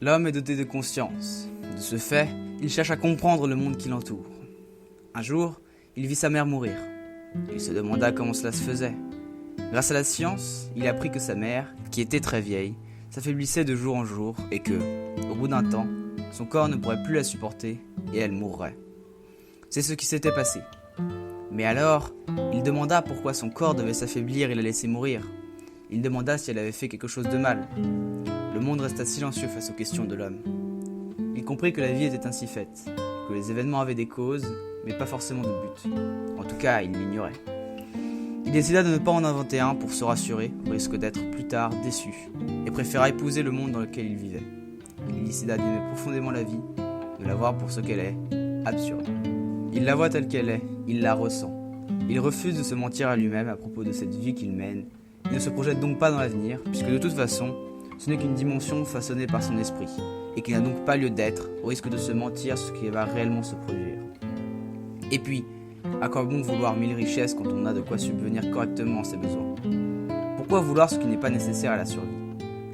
L'homme est doté de conscience. De ce fait, il cherche à comprendre le monde qui l'entoure. Un jour, il vit sa mère mourir. Il se demanda comment cela se faisait. Grâce à la science, il apprit que sa mère, qui était très vieille, s'affaiblissait de jour en jour et que, au bout d'un temps, son corps ne pourrait plus la supporter et elle mourrait. C'est ce qui s'était passé. Mais alors, il demanda pourquoi son corps devait s'affaiblir et la laisser mourir. Il demanda si elle avait fait quelque chose de mal. Le monde resta silencieux face aux questions de l'homme. Il comprit que la vie était ainsi faite, que les événements avaient des causes, mais pas forcément de but. En tout cas, il l'ignorait. Il décida de ne pas en inventer un pour se rassurer, au risque d'être plus tard déçu, et préféra épouser le monde dans lequel il vivait. Il décida d'aimer profondément la vie, de la voir pour ce qu'elle est, absurde. Il la voit telle qu'elle est, il la ressent. Il refuse de se mentir à lui-même à propos de cette vie qu'il mène. Il ne se projette donc pas dans l'avenir, puisque de toute façon, ce n'est qu'une dimension façonnée par son esprit, et qui n'a donc pas lieu d'être, au risque de se mentir sur ce qui va réellement se produire. Et puis, à quoi bon vouloir 1000 richesses quand on a de quoi subvenir correctement à ses besoins? Pourquoi vouloir ce qui n'est pas nécessaire à la survie?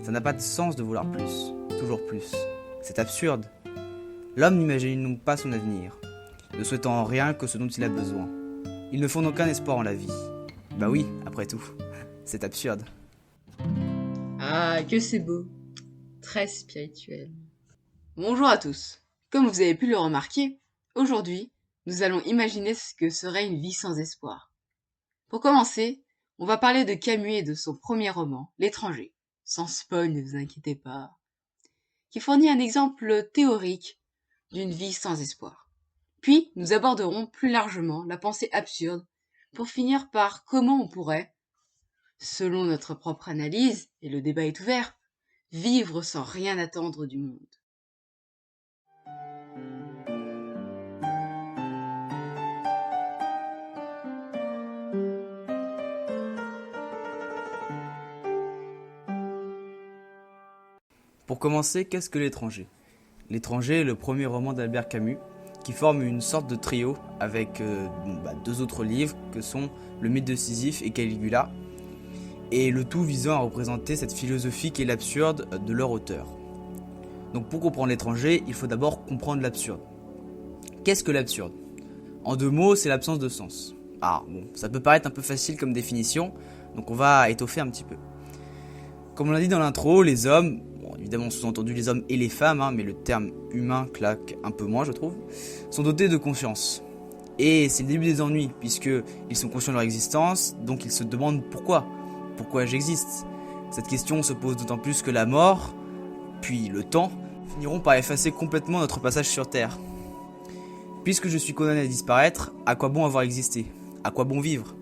Ça n'a pas de sens de vouloir plus, toujours plus. C'est absurde. L'homme n'imagine donc pas son avenir, ne souhaitant en rien que ce dont il a besoin. Il ne fonde aucun espoir en la vie. Bah oui, après tout, c'est absurde. Ah, que c'est beau. Très spirituel. Bonjour à tous. Comme vous avez pu le remarquer, aujourd'hui, nous allons imaginer ce que serait une vie sans espoir. Pour commencer, on va parler de Camus et de son premier roman, L'étranger. Sans spoil, ne vous inquiétez pas. Qui fournit un exemple théorique d'une vie sans espoir. Puis, nous aborderons plus largement la pensée absurde pour finir par comment on pourrait, selon notre propre analyse, et le débat est ouvert, vivre sans rien attendre du monde. Pour commencer, qu'est-ce que L'étranger? L'étranger est le premier roman d'Albert Camus, qui forme une sorte de trio avec deux autres livres que sont Le mythe de Sisyphe et Caligula, et le tout visant à représenter cette philosophie qui est l'absurde de leur auteur. Donc pour comprendre L'étranger, il faut d'abord comprendre l'absurde. Qu'est-ce que l'absurde? En 2 mots, c'est l'absence de sens. Ah bon, ça peut paraître un peu facile comme définition, donc on va étoffer un petit peu. Comme on l'a dit dans l'intro, les hommes, évidemment sous-entendu les hommes et les femmes, mais le terme humain claque un peu moins je trouve, sont dotés de conscience. Et c'est le début des ennuis, puisqu'ils sont conscients de leur existence, donc ils se demandent pourquoi j'existe. Cette question se pose d'autant plus que la mort, puis le temps, finiront par effacer complètement notre passage sur Terre. Puisque je suis condamné à disparaître, à quoi bon avoir existé? À quoi bon vivre?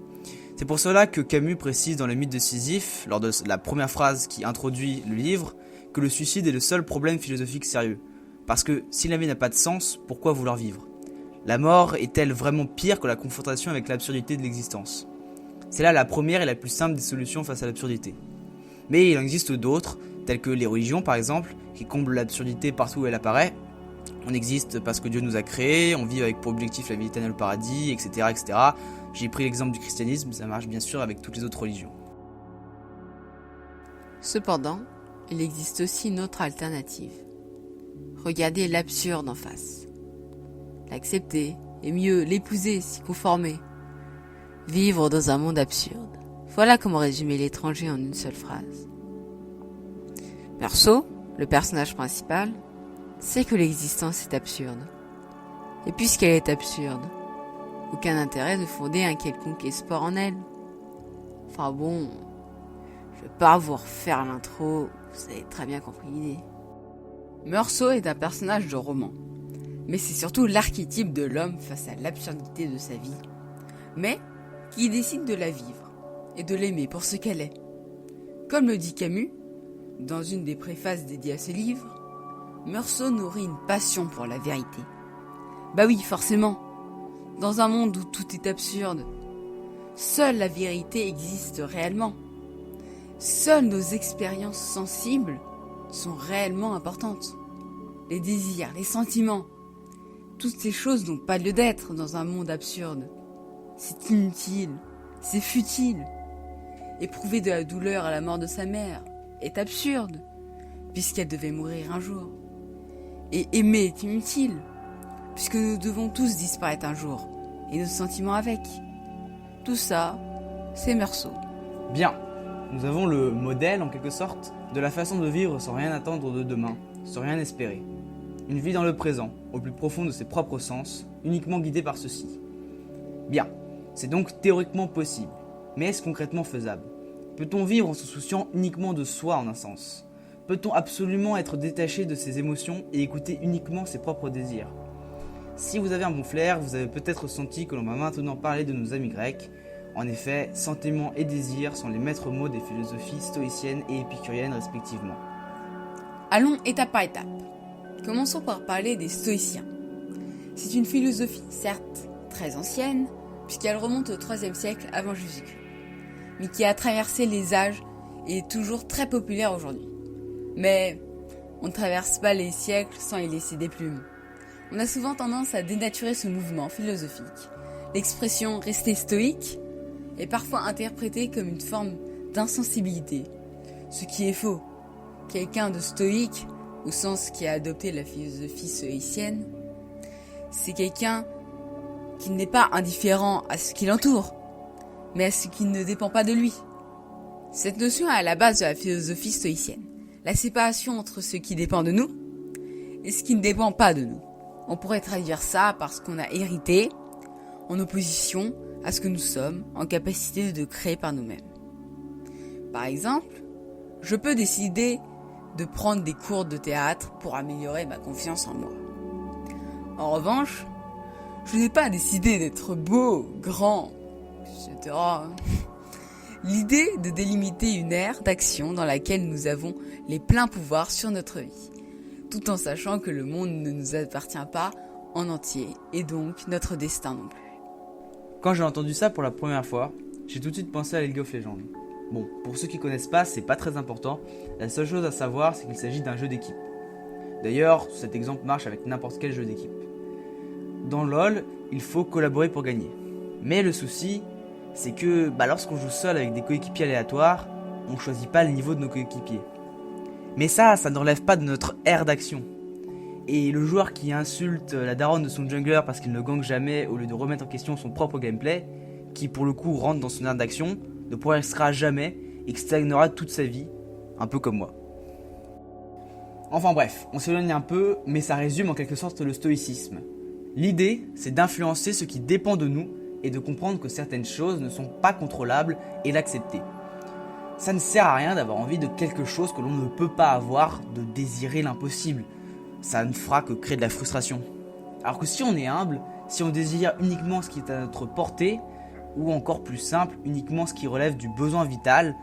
C'est pour cela que Camus précise dans le mythe de Sisyphe, lors de la première phrase qui introduit le livre, que le suicide est le seul problème philosophique sérieux. Parce que si la vie n'a pas de sens, pourquoi vouloir vivre? La mort est-elle vraiment pire que la confrontation avec l'absurdité de l'existence? C'est là la première et la plus simple des solutions face à l'absurdité. Mais il en existe d'autres, telles que les religions par exemple, qui comblent l'absurdité partout où elle apparaît. On existe parce que Dieu nous a créés, on vit avec pour objectif la vie éternelle au paradis, etc., etc. J'ai pris l'exemple du christianisme, ça marche bien sûr avec toutes les autres religions. Cependant, il existe aussi une autre alternative. Regardez l'absurde en face. L'accepter, et mieux, l'épouser, s'y conformer. Vivre dans un monde absurde. Voilà comment résumer L'étranger en une seule phrase. Meursault, le personnage principal, sait que l'existence est absurde. Et puisqu'elle est absurde, aucun intérêt de fonder un quelconque espoir en elle. Enfin bon, je vais pas vous refaire l'intro, vous avez très bien compris l'idée. Meursault est un personnage de roman, mais c'est surtout l'archétype de l'homme face à l'absurdité de sa vie, mais qui décide de la vivre et de l'aimer pour ce qu'elle est. Comme le dit Camus, dans une des préfaces dédiées à ce livre, Meursault nourrit une passion pour la vérité. Bah oui, forcément, dans un monde où tout est absurde, seule la vérité existe réellement. Seules nos expériences sensibles sont réellement importantes. Les désirs, les sentiments, toutes ces choses n'ont pas lieu d'être dans un monde absurde. C'est inutile, c'est futile. Éprouver de la douleur à la mort de sa mère est absurde, puisqu'elle devait mourir un jour. Et aimer est inutile, puisque nous devons tous disparaître un jour, et nos sentiments avec. Tout ça, c'est Meursault. Bien, nous avons le modèle, en quelque sorte, de la façon de vivre sans rien attendre de demain, sans rien espérer. Une vie dans le présent, au plus profond de ses propres sens, uniquement guidée par ceci. Bien, c'est donc théoriquement possible, mais est-ce concrètement faisable ? Peut-on vivre en se souciant uniquement de soi en un sens ? Peut-on absolument être détaché de ses émotions et écouter uniquement ses propres désirs ? Si vous avez un bon flair, vous avez peut-être senti que l'on va maintenant parler de nos amis grecs. En effet, sentiments et désirs sont les maîtres mots des philosophies stoïciennes et épicuriennes respectivement. Allons étape par étape. Commençons par parler des stoïciens. C'est une philosophie, certes, très ancienne, puisqu'elle remonte au IIIe siècle avant Jésus-Christ, mais qui a traversé les âges et est toujours très populaire aujourd'hui. Mais on ne traverse pas les siècles sans y laisser des plumes. On a souvent tendance à dénaturer ce mouvement philosophique. L'expression « rester stoïque » est parfois interprétée comme une forme d'insensibilité, ce qui est faux. Quelqu'un de stoïque, au sens qui a adopté la philosophie stoïcienne, c'est quelqu'un qui n'est pas indifférent à ce qui l'entoure, mais à ce qui ne dépend pas de lui. Cette notion est à la base de la philosophie stoïcienne, la séparation entre ce qui dépend de nous et ce qui ne dépend pas de nous. On pourrait traduire ça par ce qu'on a hérité, en opposition à ce que nous sommes en capacité de créer par nous-mêmes. Par exemple, je peux décider de prendre des cours de théâtre pour améliorer ma confiance en moi. En revanche, je n'ai pas décidé d'être beau, grand, etc. L'idée de délimiter une ère d'action dans laquelle nous avons les pleins pouvoirs sur notre vie, tout en sachant que le monde ne nous appartient pas en entier, et donc notre destin non plus. Quand j'ai entendu ça pour la première fois, j'ai tout de suite pensé à League of Legends. Bon, pour ceux qui connaissent pas, c'est pas très important. La seule chose à savoir, c'est qu'il s'agit d'un jeu d'équipe. D'ailleurs, cet exemple marche avec n'importe quel jeu d'équipe. Dans LoL, il faut collaborer pour gagner. Mais le souci, c'est que lorsqu'on joue seul avec des coéquipiers aléatoires, on choisit pas le niveau de nos coéquipiers. Mais ça ne relève pas de notre aire d'action. Et le joueur qui insulte la daronne de son jungler parce qu'il ne gank jamais au lieu de remettre en question son propre gameplay, qui pour le coup rentre dans son aire d'action, ne progressera jamais et stagnera toute sa vie, un peu comme moi. Enfin bref, on s'éloigne un peu, mais ça résume en quelque sorte le stoïcisme. L'idée, c'est d'influencer ce qui dépend de nous et de comprendre que certaines choses ne sont pas contrôlables et d'accepter. Ça ne sert à rien d'avoir envie de quelque chose que l'on ne peut pas avoir, de désirer l'impossible. Ça ne fera que créer de la frustration. Alors que si on est humble, si on désire uniquement ce qui est à notre portée, ou encore plus simple, uniquement ce qui relève du besoin vital,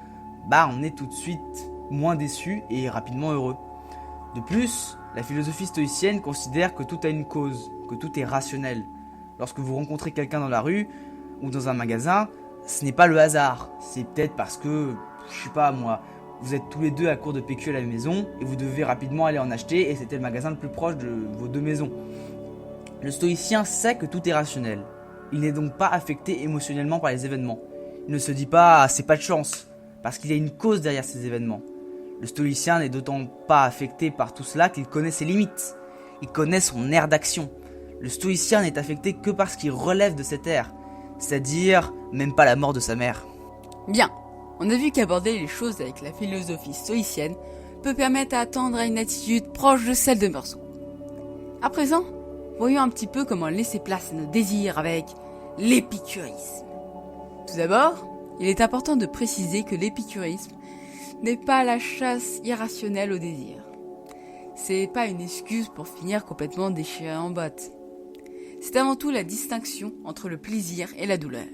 on est tout de suite moins déçu et rapidement heureux. De plus, la philosophie stoïcienne considère que tout a une cause, que tout est rationnel. Lorsque vous rencontrez quelqu'un dans la rue ou dans un magasin, ce n'est pas le hasard, c'est peut-être parce que, je sais pas moi, vous êtes tous les deux à court de PQ à la maison et vous devez rapidement aller en acheter et c'était le magasin le plus proche de vos deux maisons. Le stoïcien sait que tout est rationnel. Il n'est donc pas affecté émotionnellement par les événements. Il ne se dit pas « c'est pas de chance » parce qu'il y a une cause derrière ces événements. Le stoïcien n'est d'autant pas affecté par tout cela qu'il connaît ses limites. Il connaît son aire d'action. Le stoïcien n'est affecté que parce qu'il relève de cette aire, c'est-à-dire même pas la mort de sa mère. Bien, on a vu qu'aborder les choses avec la philosophie stoïcienne peut permettre à attendre à une attitude proche de celle de Meursault. À présent, voyons un petit peu comment laisser place à nos désirs avec l'épicurisme. Tout d'abord, il est important de préciser que l'épicurisme n'est pas la chasse irrationnelle au désir. C'est pas une excuse pour finir complètement déchiré en botte. C'est avant tout la distinction entre le plaisir et la douleur.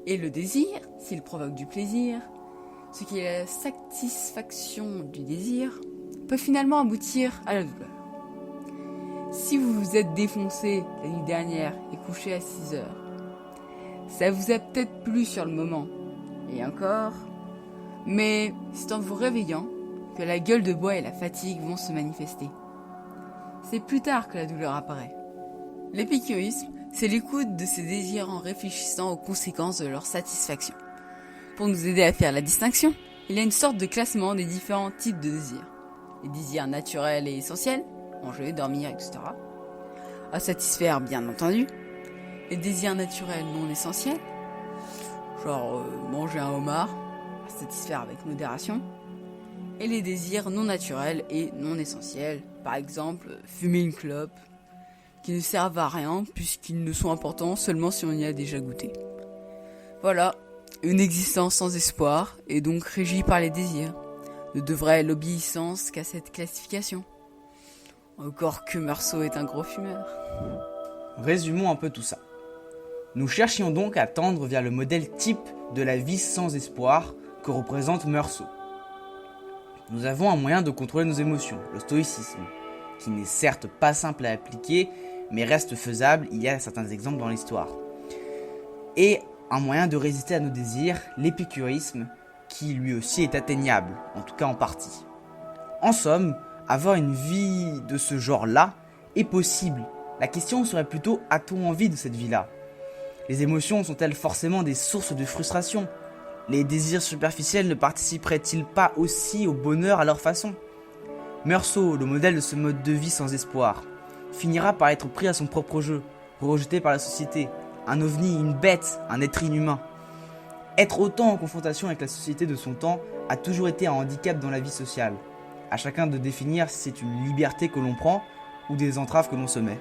Et le désir, s'il provoque du plaisir, ce qui est la satisfaction du désir, peut finalement aboutir à la douleur. Si vous vous êtes défoncé la nuit dernière et couché à 6 heures, ça vous a peut-être plu sur le moment, et encore, mais c'est en vous réveillant que la gueule de bois et la fatigue vont se manifester. C'est plus tard que la douleur apparaît. L'épicurisme, c'est l'écoute de ses désirs en réfléchissant aux conséquences de leur satisfaction. Pour nous aider à faire la distinction, il y a une sorte de classement des différents types de désirs. Les désirs naturels et essentiels, manger, dormir, etc. À satisfaire, bien entendu. Les désirs naturels non essentiels, genre manger un homard, à satisfaire avec modération. Et les désirs non naturels et non essentiels, par exemple fumer une clope, qui ne servent à rien puisqu'ils ne sont importants seulement si on y a déjà goûté. Voilà, une existence sans espoir et donc régie par les désirs ne devrait l'obéissance qu'à cette classification. Encore que Meursault est un gros fumeur. Résumons un peu tout ça. Nous cherchions donc à tendre vers le modèle type de la vie sans espoir que représente Meursault. Nous avons un moyen de contrôler nos émotions, le stoïcisme, qui n'est certes pas simple à appliquer, mais reste faisable, il y a certains exemples dans l'histoire. Et un moyen de résister à nos désirs, l'épicurisme, qui lui aussi est atteignable, en tout cas en partie. En somme, avoir une vie de ce genre-là est possible. La question serait plutôt, a-t-on envie de cette vie-là ? Les émotions sont-elles forcément des sources de frustration ? Les désirs superficiels ne participeraient-ils pas aussi au bonheur à leur façon ? Meursault, le modèle de ce mode de vie sans espoir, finira par être pris à son propre jeu, rejeté par la société, un ovni, une bête, un être inhumain. Être autant en confrontation avec la société de son temps a toujours été un handicap dans la vie sociale. À chacun de définir si c'est une liberté que l'on prend ou des entraves que l'on se met.